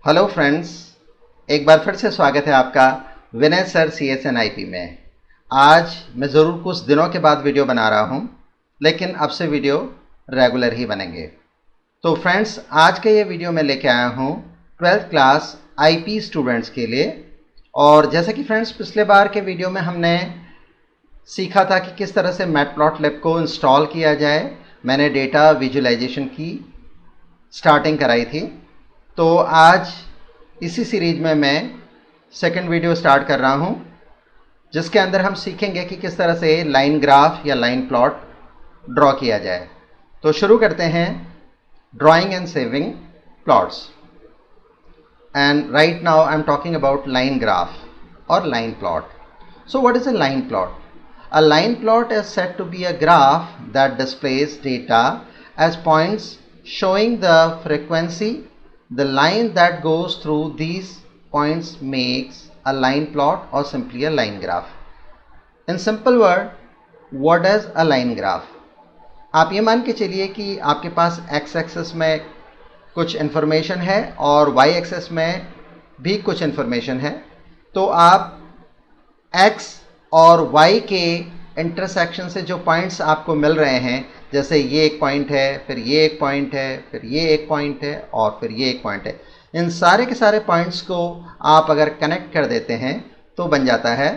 Hello friends, एक बार फिर से स्वागत है आपका विनय सर CSNIP में। आज मैं ज़रूर कुछ दिनों के बाद वीडियो बना रहा हूं, लेकिन अब से वीडियो रेगुलर ही बनेंगे। तो फ्रेंड्स, आज के ये वीडियो मैं लेके आया हूं 12th क्लास IP स्टूडेंट्स के लिए। और जैसे कि फ्रेंड्स पिछले बार के वीडियो में हमने सीखा था कि किस तरह से मैटप्लॉटलिब को इंस्टॉल किया जाए, मैंने डेटा विजुअलाइजेशन की स्टार्टिंग कराई थी। तो आज इसी सीरीज में मैं सेकंड वीडियो स्टार्ट कर रहा हूं, जिसके अंदर हम सीखेंगे कि किस तरह से लाइन ग्राफ या लाइन प्लॉट ड्रॉ किया जाए। तो शुरू करते हैं drawing and saving plots. And right now I am talking about line graph और line plot. So what is a line plot? A line plot is said to be a graph that displays data as points showing the frequency. The line that goes through these points makes a line plot or simply a line graph. In simple word, what is a line graph? आप ये मान के चलिए कि आपके पास x axis में कुछ information है और y एक्सिस में भी कुछ इन्फॉर्मेशन है। तो आप x और y के इंटरसेक्शन से जो पॉइंट्स आपको मिल रहे हैं, जैसे ये एक पॉइंट है, फिर ये एक पॉइंट है, फिर ये एक पॉइंट है और फिर ये एक पॉइंट है, इन सारे के सारे पॉइंट्स को आप अगर कनेक्ट कर देते हैं तो बन जाता है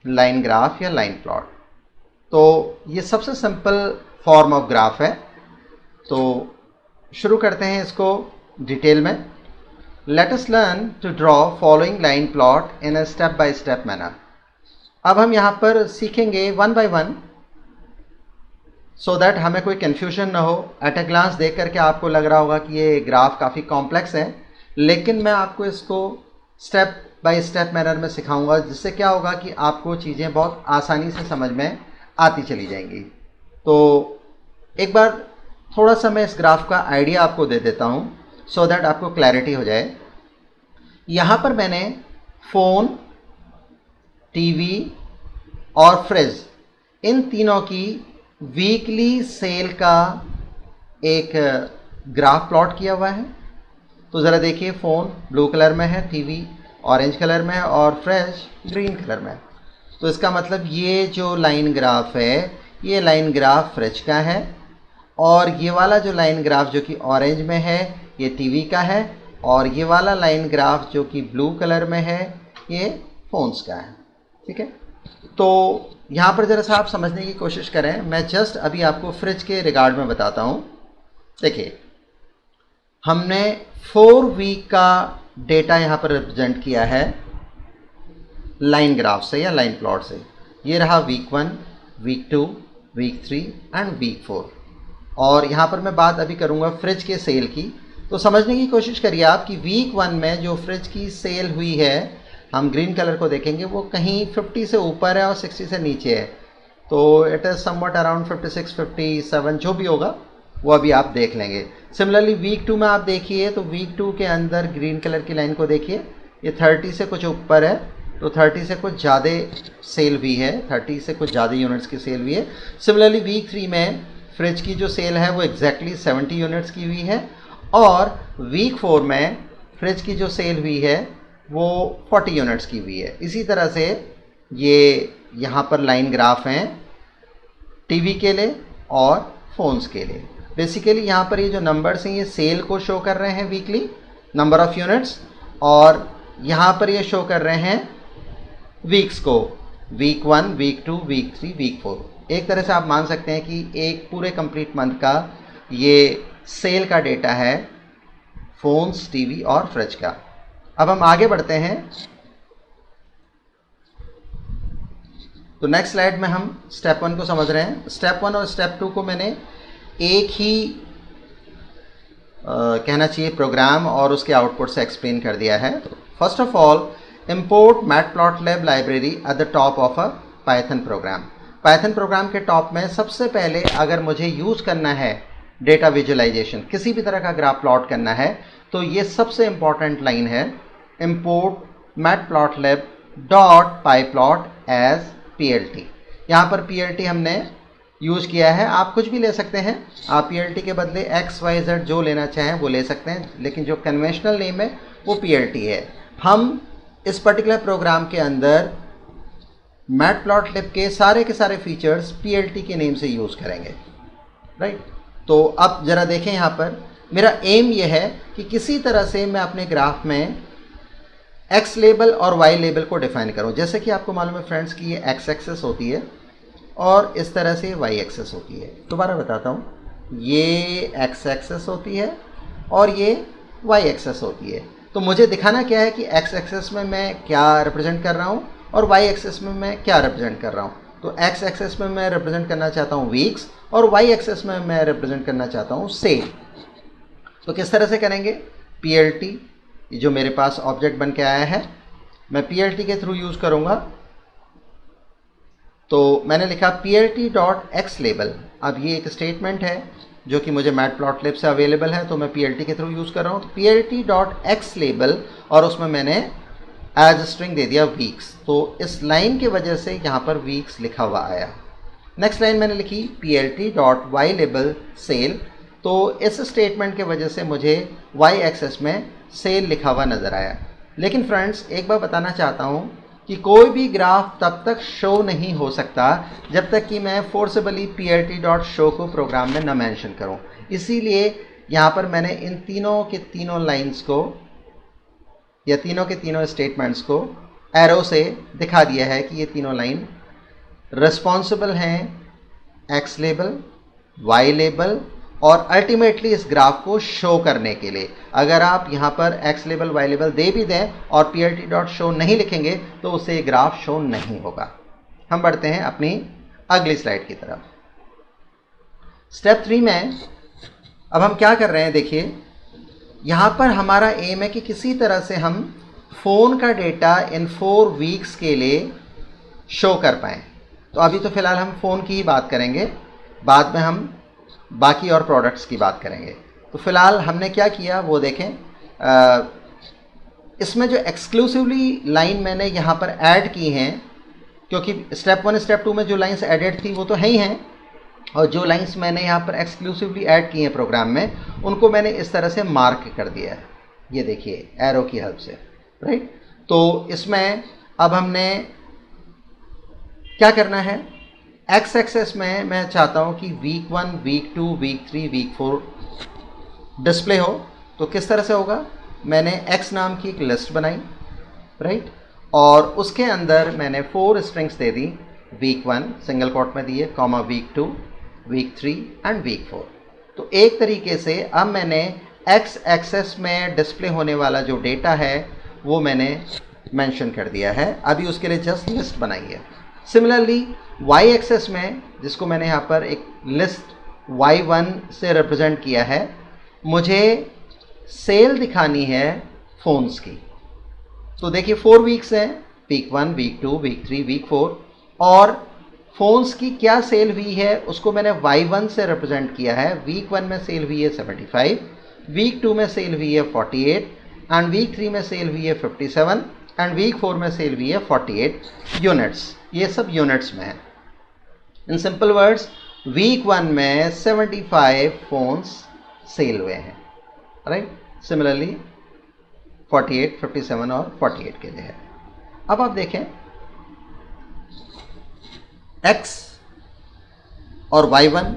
लाइन ग्राफ या लाइन प्लॉट। तो ये सबसे सिंपल फॉर्म ऑफ ग्राफ है। तो शुरू करते हैं इसको डिटेल में। Let us learn to draw following line plot in a step by step manner. अब हम यहाँ पर सीखेंगे one by one, so that हमें कोई कन्फ्यूजन ना हो। एट अ ग्लांस देख करके आपको लग रहा होगा कि ये ग्राफ काफ़ी कॉम्प्लेक्स है, लेकिन मैं आपको इसको स्टेप बाय स्टेप मैनर में सिखाऊंगा, जिससे क्या होगा कि आपको चीज़ें बहुत आसानी से समझ में आती चली जाएंगी। तो एक बार थोड़ा सा मैं इस ग्राफ का आइडिया आपको दे देता हूँ, सो दैट आपको क्लैरिटी हो जाए। यहाँ पर मैंने फ़ोन, टीवी और फ्रिज, इन तीनों की वीकली सेल का एक ग्राफ प्लॉट किया हुआ है। तो ज़रा देखिए, फ़ोन ब्लू कलर में है, टीवी ऑरेंज कलर में है और फ्रिज ग्रीन कलर में है। तो इसका मतलब ये जो लाइन ग्राफ है, ये लाइन ग्राफ फ्रिज का है, और ये वाला जो लाइन ग्राफ जो कि ऑरेंज में है, ये टीवी का है, और ये वाला लाइन ग्राफ जो कि ब्लू कलर में है, ये फ़ोन्स का है। ठीक है, तो यहाँ पर ज़रा सा आप समझने की कोशिश करें। मैं जस्ट अभी आपको फ्रिज के रिगार्ड में बताता हूँ। देखिए, हमने 4 वीक का डेटा यहाँ पर रिप्रेजेंट किया है लाइन ग्राफ से या लाइन प्लॉट से। ये रहा week 1, week 2, week 3 and week 4। और यहाँ पर मैं बात अभी करूँगा फ्रिज के सेल की। तो समझने की कोशिश करिए आप कि वीक 1 में जो फ्रिज की सेल हुई है, हम ग्रीन कलर को देखेंगे, वो कहीं 50 से ऊपर है और 60 से नीचे है। तो इट इज़ समवट अराउंड 56, 57, जो भी होगा वो अभी आप देख लेंगे। सिमिलरली वीक 2 में आप देखिए, तो वीक 2 के अंदर ग्रीन कलर की लाइन को देखिए, ये 30 से कुछ ऊपर है, तो 30 से कुछ ज़्यादा सेल हुई है, 30 से कुछ ज़्यादा यूनिट्स की सेल हुई है। सिमिलरली वीक 3 में फ्रिज की जो सेल है वो एग्जैक्टली 70 यूनिट्स की हुई है, और वीक 4 में फ्रिज की जो सेल हुई है वो 40 यूनिट्स की हुई है। इसी तरह से ये यहाँ पर लाइन ग्राफ हैं टीवी के लिए और फ़ोन्स के लिए। बेसिकली यहाँ पर ये जो नंबर्स हैं, ये सेल को शो कर रहे हैं, वीकली नंबर ऑफ़ यूनिट्स, और यहाँ पर ये शो कर रहे हैं वीक्स को, वीक 1, वीक 2, वीक 3, वीक 4। एक तरह से आप मान सकते हैं कि एक पूरे कंप्लीट मंथ का ये सेल का डेटा है फ़ोन्स, टीवी और फ्रिज का। अब हम आगे बढ़ते हैं। तो नेक्स्ट स्लाइड में हम स्टेप 1 को समझ रहे हैं। स्टेप 1 और स्टेप 2 को मैंने एक ही कहना चाहिए प्रोग्राम और उसके आउटपुट से एक्सप्लेन कर दिया है। First of all, import matplotlib library at the top of a Python programme. Python programme के टॉप में सबसे पहले अगर मुझे यूज़ करना है डेटा विजुअलाइजेशन, किसी भी तरह का ग्राफ प्लॉट करना है, तो ये सबसे इंपॉर्टेंट लाइन है, import matplotlib dot pyplot as plt। यहाँ पर plt हमने यूज़ किया है। आप कुछ भी ले सकते हैं, आप plt के बदले x y z जो लेना चाहें वो ले सकते हैं, लेकिन जो कन्वेंशनल नेम है वो PLT है। हम इस पर्टिकुलर प्रोग्राम के अंदर मैटप्लॉटलिब के सारे फीचर्स PLT के नेम से यूज़ करेंगे, राइट। तो अब ज़रा देखें, यहाँ पर मेरा एम ये है कि किसी तरह से मैं अपने ग्राफ में एक्स लेबल और वाई लेबल को डिफाइन करूं। जैसे कि आपको मालूम है फ्रेंड्स कि ये एक्स एक्सेस होती है और इस तरह से वाई एक्सेस होती है। दोबारा बताता हूं, ये एक्स एक्सेस होती है और ये वाई एक्सेस होती है। तो मुझे दिखाना क्या है कि एक्स एक्सेस में मैं क्या रिप्रेजेंट कर रहा हूं और वाई एक्सेस में मैं क्या रिप्रेजेंट कर रहा हूं। तो एक्स एक्सेस में मैं रिप्रेजेंट करना चाहता हूं वीक्स और वाई एक्सेस में मैं रिप्रेजेंट करना चाहता हूं सेल। तो किस तरह से करेंगे? PLT जो मेरे पास ऑब्जेक्ट बन के आया है, मैं PLT के थ्रू यूज़ करूँगा। तो मैंने लिखा PLT.xLabel। अब ये एक स्टेटमेंट है जो कि मुझे मैटप्लॉटलिब से अवेलेबल है, तो मैं PLT के थ्रू यूज़ कर रहा हूँ। तो PLT.xLabel और उसमें मैंने एज स्ट्रिंग दे दिया वीक्स। तो इस लाइन की वजह से यहाँ पर वीक्स लिखा हुआ आया। नेक्स्ट लाइन मैंने लिखी PLT.ylabel सेल। तो इस स्टेटमेंट के वजह से मुझे वाई एक्सेस में सेल लिखा हुआ नज़र आया। लेकिन फ्रेंड्स एक बार बताना चाहता हूँ कि कोई भी ग्राफ तब तक शो नहीं हो सकता जब तक कि मैं फोर्सेबली PLT.show को प्रोग्राम में न मेंशन करूँ। इसीलिए यहाँ पर मैंने इन तीनों के तीनों लाइंस को या तीनों के तीनों स्टेटमेंट्स को एरो से दिखा दिया है कि ये तीनों लाइन रिस्पॉन्सिबल हैं एक्स लेबल, वाई लेबल और अल्टीमेटली इस ग्राफ को शो करने के लिए। अगर आप यहाँ पर एक्स लेबल वाई लेबल दे भी दें और PLT.show नहीं लिखेंगे तो उससे ग्राफ शो नहीं होगा। हम बढ़ते हैं अपनी अगली स्लाइड की तरफ। स्टेप 3 में अब हम क्या कर रहे हैं, देखिए यहाँ पर हमारा एम है कि किसी तरह से हम फ़ोन का डेटा इन 4 वीक्स के लिए शो कर पाएँ। तो अभी तो फ़िलहाल हम फ़ोन की ही बात करेंगे, बाद में हम बाकी और प्रोडक्ट्स की बात करेंगे। तो फ़िलहाल हमने क्या किया वो देखें। इसमें जो एक्सक्लूसिवली लाइन मैंने यहाँ पर ऐड की हैं, क्योंकि स्टेप 1 स्टेप 2 में जो लाइंस एडेड थी वो तो है ही हैं, और जो लाइंस मैंने यहाँ पर एक्सक्लूसिवली ऐड की हैं प्रोग्राम में, उनको मैंने इस तरह से मार्क कर दिया है। ये देखिए एरो की हेल्प से, राइट। तो इसमें अब हमने क्या करना है, एक्स एक्सेस में मैं चाहता हूँ कि week 1, week 2, week 3, week 4 display हो। तो किस तरह से होगा, मैंने एक्स नाम की एक लिस्ट बनाई, राइट, और उसके अंदर मैंने 4 स्ट्रिंग्स दे दी। वीक 1 सिंगल कोट में दिए, comma week 2, week 3 and week 4। तो एक तरीके से अब मैंने एक्स एक्सेस में डिस्प्ले होने वाला जो डेटा है वो मैंने मेंशन कर दिया है। अभी उसके लिए जस्ट लिस्ट बनाई है। सिमिलरली वाई एक्सेस में, जिसको मैंने यहाँ पर एक लिस्ट y1 से रिप्रेजेंट किया है, मुझे सेल दिखानी है फ़ोन्स की। तो देखिए 4 वीक्स हैं, वीक 1, वीक 2, वीक 3, वीक 4, और फ़ोन्स की क्या सेल हुई है उसको मैंने y1 से रिप्रेजेंट किया है। वीक 1 में सेल हुई है 75, वीक 2 में सेल हुई है 48 एंड वीक 3 में सेल हुई है 57 एंड वीक 4 में सेल हुई है 48 यूनिट्स। ये सब यूनिट्स में है। इन सिंपल वर्ड्स, वीक 1 में 75 फ़ोन्स सेल हुए हैं, राइट। सिमिलरली 48, 57 और 48 के लिए है। अब आप देखें x और y1,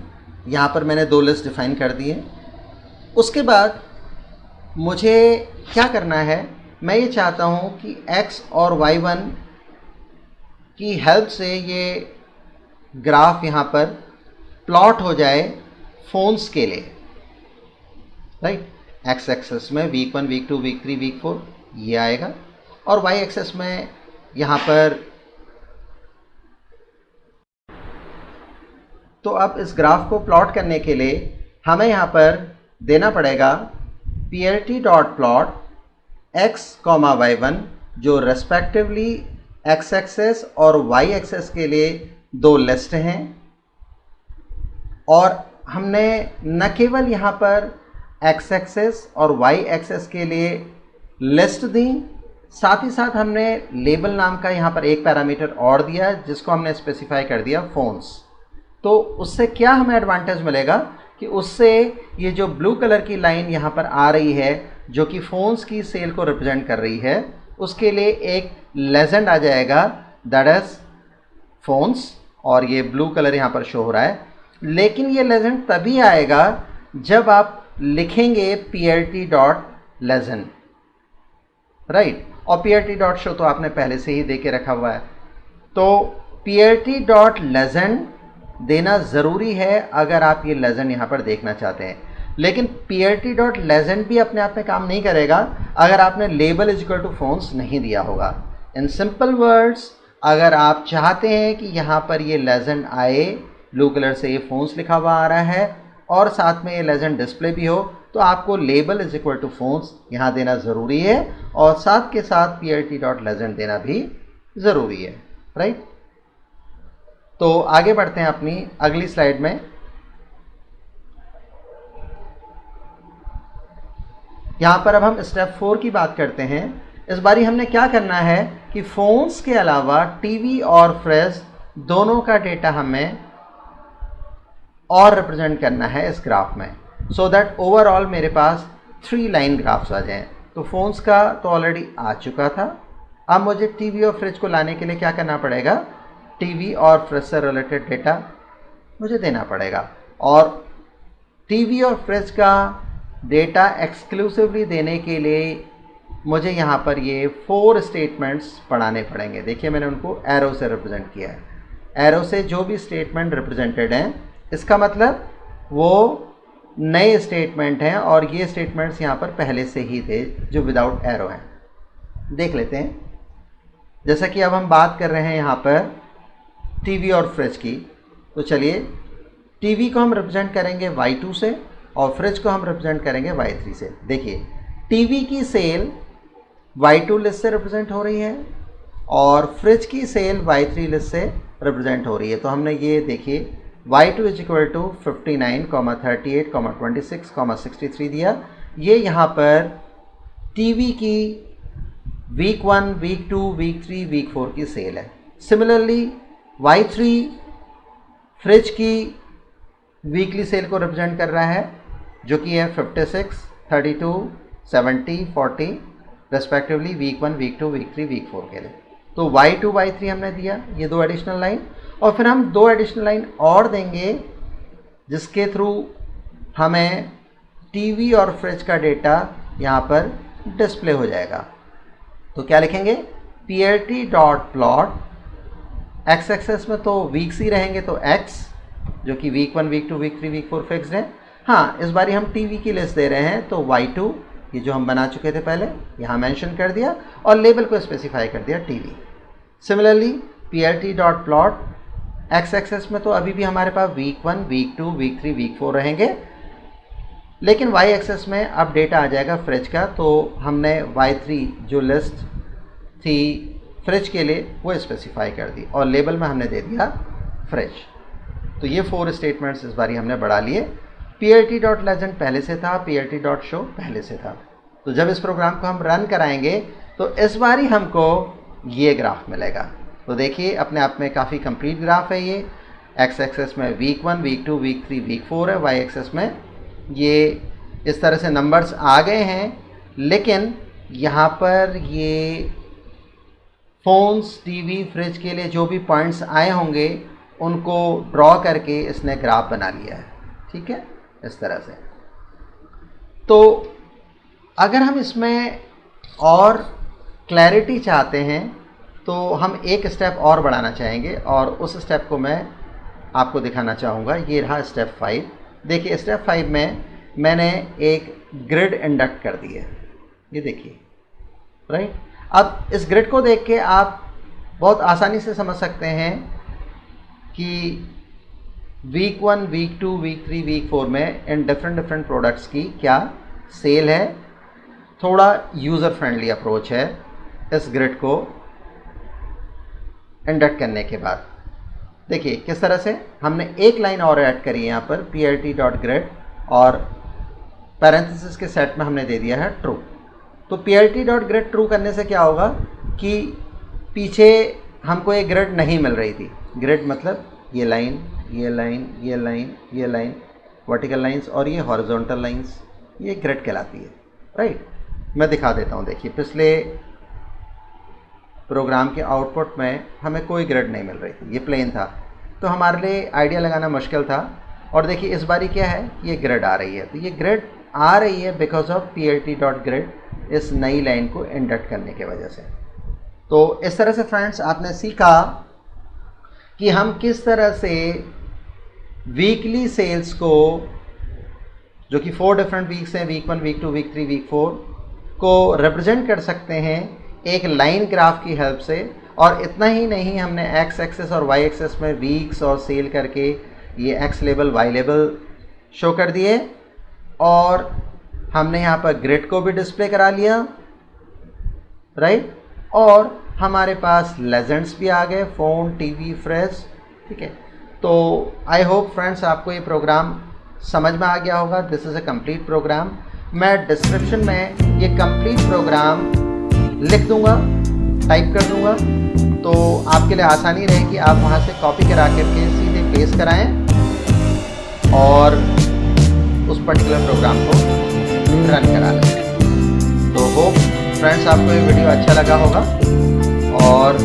यहाँ पर मैंने 2 लिस्ट डिफाइन कर दी है। उसके बाद मुझे क्या करना है, मैं ये चाहता हूँ कि x और y1 की हेल्प से ये ग्राफ यहाँ पर प्लॉट हो जाए फ़ोन्स के लिए, राइट। एक्स एक्सेस में वीक 1, वीक 2, वीक 3, वीक 4 ये आएगा, और वाई एक्सेस में यहाँ पर। तो अब इस ग्राफ को प्लॉट करने के लिए हमें यहाँ पर देना पड़ेगा PLT.plot x, y1, जो रेस्पेक्टिवली एक्स एक्सेस और वाई एक्सेस के लिए 2 लिस्ट हैं, और हमने न केवल यहाँ पर एक्स एक्सेस और वाई एक्सेस के लिए लिस्ट दी, साथ ही साथ हमने लेबल नाम का यहाँ पर एक पैरामीटर और दिया जिसको हमने स्पेसिफाई कर दिया फ़ोन्स। तो उससे क्या हमें एडवांटेज मिलेगा कि उससे ये जो ब्लू कलर की लाइन यहाँ पर आ रही है जो कि फ़ोन्स की सेल को रिप्रेजेंट कर रही है, उसके लिए एक लेजेंड आ जाएगा दैट इज फ़ोन्स, और ये ब्लू कलर यहाँ पर शो हो रहा है। लेकिन ये लेजेंड तभी आएगा जब आप लिखेंगे PLT डॉट लेजेंड, राइट। और PLT डॉट शो तो आपने पहले से ही दे के रखा हुआ है, तो PLT डॉट लेजेंड देना ज़रूरी है अगर आप ये लेजेंड यहाँ पर देखना चाहते हैं। लेकिन PLT डॉट लेजेंड भी अपने आप में काम नहीं करेगा अगर आपने label is equal to phones नहीं दिया होगा। इन सिंपल वर्ड्स, अगर आप चाहते हैं कि यहाँ पर ये लेजेंड आए, ब्लू कलर से ये फ़ोन्स लिखा हुआ आ रहा है और साथ में ये लेजेंड डिस्प्ले भी हो, तो आपको label is equal to phones यहाँ देना ज़रूरी है और साथ के साथ PLT डॉट लेजेंड देना भी ज़रूरी है, राइट। तो आगे बढ़ते हैं अपनी अगली स्लाइड में। यहाँ पर अब हम स्टेप 4 की बात करते हैं। इस बारी हमने क्या करना है कि फ़ोन्स के अलावा टीवी और फ्रिज दोनों का डेटा हमें और रिप्रेजेंट करना है इस ग्राफ में, सो दैट ओवरऑल मेरे पास 3 लाइन ग्राफ्स आ जाएं। तो फ़ोन्स का तो ऑलरेडी आ चुका था, अब मुझे टीवी और फ्रिज को लाने के लिए क्या करना पड़ेगा, टीवी और फ्रिज से रिलेटेड डेटा मुझे देना पड़ेगा। और टीवी और फ्रिज का डेटा एक्सक्लूसिवली देने के लिए मुझे यहाँ पर ये 4 स्टेटमेंट्स पढ़ाने पड़ेंगे। देखिए मैंने उनको एरो से रिप्रेजेंट किया है। एरो से जो भी स्टेटमेंट रिप्रेजेंटेड हैं, इसका मतलब वो नए स्टेटमेंट हैं और ये स्टेटमेंट्स यहाँ पर पहले से ही थे जो विदाउट एरो हैं। देख लेते हैं। जैसा कि अब हम बात कर रहे हैं यहाँ पर टीवी और फ्रिज की, तो चलिए टीवी को हम रिप्रेजेंट करेंगे Y2 से और फ्रिज को हम रिप्रेजेंट करेंगे Y3 से। देखिए टीवी की सेल Y2 लिस्ट से रिप्रेजेंट हो रही है और फ्रिज की सेल Y3 लिस्ट से रिप्रेजेंट हो रही है। तो हमने ये देखिए Y2 इज इक्वल टू 59, 38, 26, 63 दिया। ये यहाँ पर टीवी की वीक 1, वीक 2, वीक 3, वीक 4 की सेल है। सिमिलरली Y3 फ्रिज की वीकली सेल को रिप्रेजेंट कर रहा है जो कि है 56, 32, 70, 40 respectively week 1, week 2, week 3, week 4 के लिए। तो Y2, Y3 हमने दिया, ये 2 एडिशनल लाइन, और फिर हम 2 एडिशनल लाइन और देंगे जिसके थ्रू हमें टीवी और फ्रिज का डेटा यहाँ पर डिस्प्ले हो जाएगा। तो क्या लिखेंगे, PLT dot plot, x axis में तो वीक्स ही रहेंगे तो x जो कि week 1, week 2, week 3, week 4 fixed है। हाँ, इस बारी हम टीवी की लिस्ट दे रहे हैं तो Y2 ये जो हम बना चुके थे पहले यहाँ मेंशन कर दिया और लेबल को स्पेसिफाई कर दिया TV. Similarly PLT dot plot, x axis में तो अभी भी हमारे पास वीक 1, वीक 2, वीक 3, वीक 4 रहेंगे, लेकिन Y एक्सेस में अब डेटा आ जाएगा फ्रिज का। तो हमने Y3 जो लिस्ट थी फ्रिज के लिए वो स्पेसिफाई कर दी और लेबल में हमने दे दिया फ्रिज। तो ये 4 स्टेटमेंट्स इस बारी हमने बढ़ा लिए। PLT डॉट लेजेंड पहले से था, PLT डॉट शो पहले से था। तो जब इस प्रोग्राम को हम रन कराएंगे तो इस बारी हमको ये ग्राफ मिलेगा। तो देखिए अपने आप में काफ़ी कंप्लीट ग्राफ है ये। एक्स एक्सेस में वीक 1, वीक 2, वीक 3, वीक 4 है। Y एक्सेस में ये इस तरह से नंबर्स आ गए हैं, लेकिन यहाँ पर ये फ़ोन्स, टीवी, फ्रिज के लिए जो भी पॉइंट्स आए होंगे उनको ड्रॉ करके इसने ग्राफ बना लिया है। ठीक है, इस तरह से। तो अगर हम इसमें और क्लैरिटी चाहते हैं तो हम एक स्टेप और बढ़ाना चाहेंगे और उस स्टेप को मैं आपको दिखाना चाहूँगा। ये रहा स्टेप 5। देखिए स्टेप 5 में मैंने एक ग्रिड इंडक्ट कर दी है, ये देखिए, राइट। अब इस ग्रिड को देख के आप बहुत आसानी से समझ सकते हैं कि वीक 1, वीक 2, वीक 3, वीक 4 में इन डिफरेंट प्रोडक्ट्स की क्या सेल है। थोड़ा यूज़र फ्रेंडली अप्रोच है इस ग्रिड को इंडक्ट करने के बाद। देखिए किस तरह से हमने एक लाइन और ऐड करी है यहाँ पर, PLT डॉट ग्रिड, और पैरेंथेसिस के सेट में हमने दे दिया है ट्रू। तो PLT डॉट ग्रिड ट्रू करने से क्या होगा कि पीछे हमको एक ग्रिड नहीं मिल रही थी। ग्रिड मतलब ये लाइन, ये लाइन, ये लाइन, ये लाइन, वर्टिकल लाइंस और ये हॉरिजॉन्टल लाइंस, ये ग्रिड कहलाती है, राइट। मैं दिखा देता हूँ। देखिए पिछले प्रोग्राम के आउटपुट में हमें कोई ग्रिड नहीं मिल रही थी, ये प्लेन था, तो हमारे लिए आइडिया लगाना मुश्किल था। और देखिए इस बारी क्या है, ये ग्रिड आ रही है। तो ये ग्रिड आ रही है बिकॉज ऑफ plt.grid, इस नई लाइन को इंडक्ट करने की वजह से। तो इस तरह से फ्रेंड्स आपने सीखा कि हम किस तरह से वीकली सेल्स को, जो कि 4 डिफरेंट वीक्स हैं, वीक 1, वीक 2, वीक 3, वीक 4 को रिप्रेजेंट कर सकते हैं एक लाइन ग्राफ की हेल्प से। और इतना ही नहीं, हमने एक्स एक्सेस और वाई एक्सेस में वीक्स और सेल करके ये X level Y level show कर दिए, और हमने यहाँ पर ग्रिड को भी डिस्प्ले करा लिया, राइट। और हमारे पास लेजेंड्स भी आ गए, फ़ोन, टीवी, फ्रिज, ठीक है। तो आई होप फ्रेंड्स आपको ये प्रोग्राम समझ में आ गया होगा। This is a complete program. मैं डिस्क्रिप्शन में ये कंप्लीट प्रोग्राम लिख दूंगा, टाइप कर दूंगा, तो आपके लिए आसानी रहेगी। आप वहाँ से कॉपी करा करके सीधे पेस्ट कराएं और उस पर्टिकुलर प्रोग्राम को रन करा लें। तो होप फ्रेंड्स आपको ये वीडियो अच्छा लगा होगा, और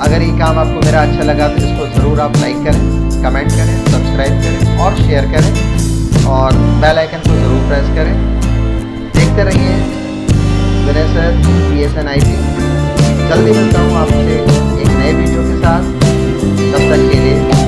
अगर ये काम आपको मेरा अच्छा लगा तो इसको ज़रूर आप लाइक करें, कमेंट करें, सब्सक्राइब करें और शेयर करें, और बेल आइकन को ज़रूर प्रेस करें। देखते रहिए विनय सर PSN IT। जल्दी मिलता हूँ आपसे एक नए वीडियो के साथ, तब तक के लिए